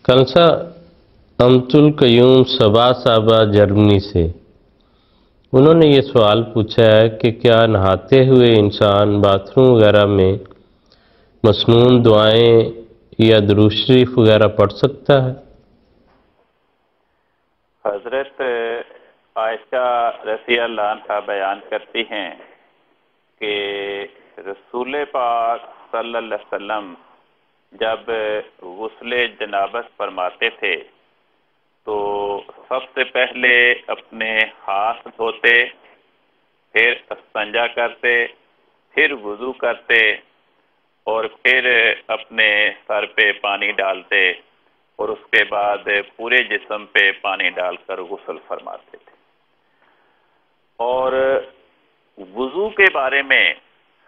کلسا امتل قیوم صبا صاحبہ جرمنی سے انہوں نے یہ سوال پوچھا ہے کہ کیا نہاتے ہوئے انسان باتھ روم وغیرہ میں مسنون دعائیں یا درود شریف وغیرہ پڑھ سکتا ہے؟ حضرت عائشہ رضی اللہ عنہا بیان کرتی ہیں کہ رسول پاک صلی اللہ علیہ وسلم جب غسل جنابت فرماتے تھے تو سب سے پہلے اپنے ہاتھ دھوتے، پھر استنجا کرتے، پھر وضو کرتے اور پھر اپنے سر پہ پانی ڈالتے اور اس کے بعد پورے جسم پہ پانی ڈال کر غسل فرماتے تھے۔ اور وضو کے بارے میں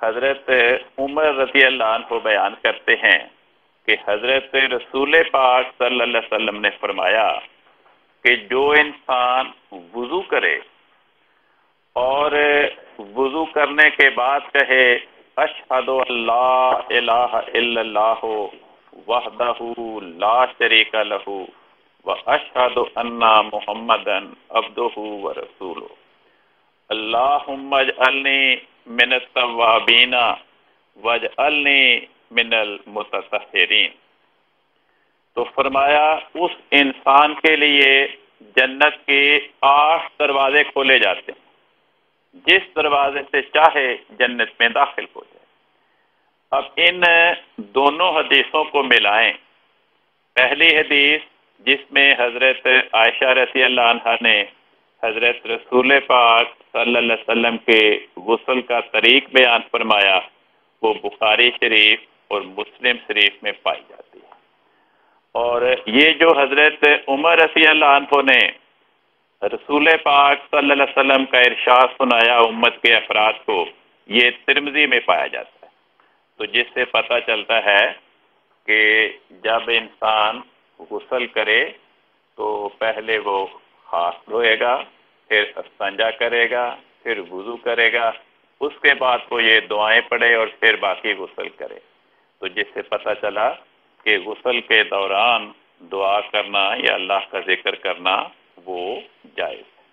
حضرت عمر رضی اللہ عنہ بیان کرتے ہیں کہ حضرت رسول پاک صلی اللہ علیہ وسلم نے فرمایا کہ جو انسان وضو کرے اور وضو کرنے کے بعد کہے اشہد ان لا الہ الا اللہ وحدہ لا شریک لہ واشہد ان محمدا عبدہ ورسولہ اللہم اجعلنی من التوابین واجعلنی من المتطہرین، تو فرمایا اس انسان کے لیے جنت کے 8 دروازے کھولے جاتے ہیں، جس دروازے سے چاہے جنت میں داخل ہو جائے۔ اب ان دونوں حدیثوں کو ملائیں۔ پہلی حدیث جس میں حضرت عائشہ رضی اللہ عنہا نے حضرت رسول پاک صلی اللہ علیہ وسلم کے غسل کا طریق بیان فرمایا، وہ بخاری شریف اور مسلم شریف میں پائی جاتی ہے۔ اور یہ جو حضرت عمر رضی اللہ عنہ نے رسول پاک صلی اللہ علیہ وسلم کا ارشاد سنایا امت کے افراد کو، یہ ترمذی میں پایا جاتا ہے۔ تو جس سے پتہ چلتا ہے کہ جب انسان غسل کرے تو پہلے وہ ہاتھ دھوئے گا، پھر استنجا کرے گا، پھر وضو کرے گا، اس کے بعد وہ یہ دعائیں پڑھے اور پھر باقی غسل کرے۔ تو جس سے پتہ چلا کہ غسل کے دوران دعا کرنا یا اللہ کا ذکر کرنا وہ جائز ہے۔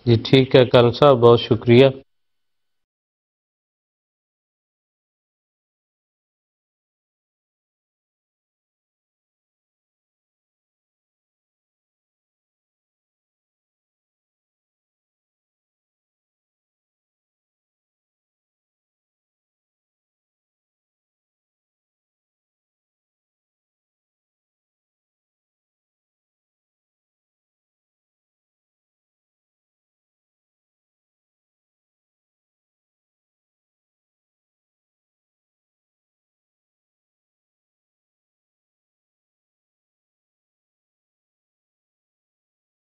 جی ٹھیک ہے کلسا، بہت شکریہ۔